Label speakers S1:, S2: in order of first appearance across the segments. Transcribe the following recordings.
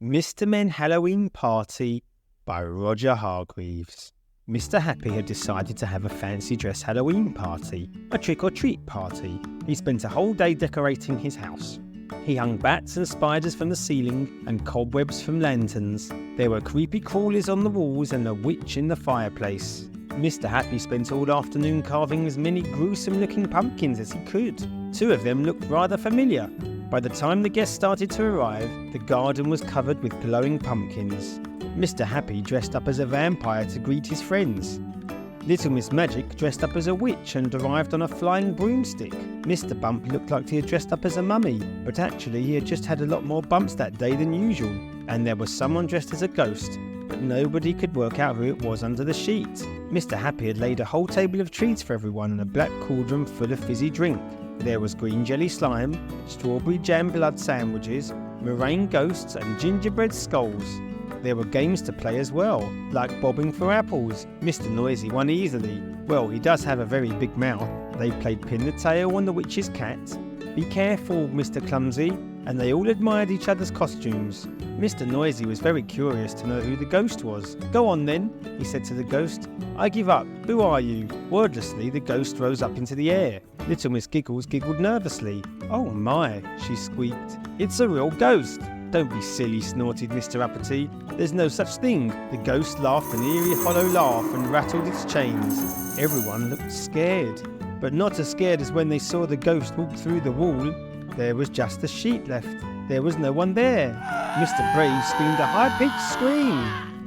S1: Mr. Men Halloween Party by Roger Hargreaves. Mr. Happy had decided to have a fancy dress Halloween party, a trick-or-treat party. He spent a whole day decorating his house. He hung bats and spiders from the ceiling and cobwebs from lanterns. There were creepy crawlies on the walls and a witch in the fireplace. Mr. Happy spent all afternoon carving as many gruesome-looking pumpkins as he could. Two of them looked rather familiar. By the time the guests started to arrive, the garden was covered with glowing pumpkins. Mr. Happy dressed up as a vampire to greet his friends. Little Miss Magic dressed up as a witch and arrived on a flying broomstick. Mr. Bump looked like he had dressed up as a mummy, but actually he had just had a lot more bumps that day than usual. And there was someone dressed as a ghost, but nobody could work out who it was under the sheet. Mr. Happy had laid a whole table of treats for everyone and a black cauldron full of fizzy drink. There was green jelly slime, strawberry jam blood sandwiches, meringue ghosts and gingerbread skulls. There were games to play as well, like bobbing for apples. Mr. Noisy won easily. Well, he does have a very big mouth. They played pin the tail on the witch's cat. Be careful, Mr. Clumsy, and they all admired each other's costumes. Mr. Noisy was very curious to know who the ghost was. "Go on then," he said to the ghost. "I give up. Who are you?" Wordlessly, the ghost rose up into the air. Little Miss Giggles giggled nervously. "Oh my," she squeaked. "It's a real ghost." "Don't be silly," snorted Mr. Uppity. "There's no such thing." The ghost laughed an eerie hollow laugh and rattled its chains. Everyone looked scared, but not as scared as when they saw the ghost walk through the wall. There was just a sheet left. There was no one there. Mr. Brave screamed a high-pitched scream.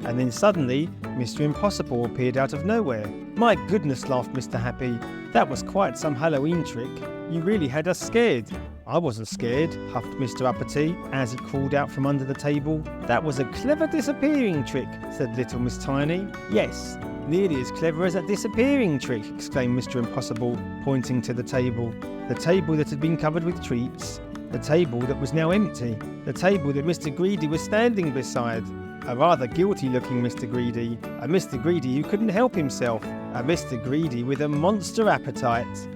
S1: And then suddenly, Mr. Impossible appeared out of nowhere. "My goodness," laughed Mr. Happy. "That was quite some Halloween trick. You really had us scared." "I wasn't scared," huffed Mr. Uppity as he crawled out from under the table. "That was a clever disappearing trick," said Little Miss Tiny. "Yes, nearly as clever as a disappearing trick," exclaimed Mr. Impossible, pointing to the table. The table that had been covered with treats. The table that was now empty. The table that Mr. Greedy was standing beside. A rather guilty-looking Mr. Greedy. A Mr. Greedy who couldn't help himself. A Mr. Greedy with a monster appetite.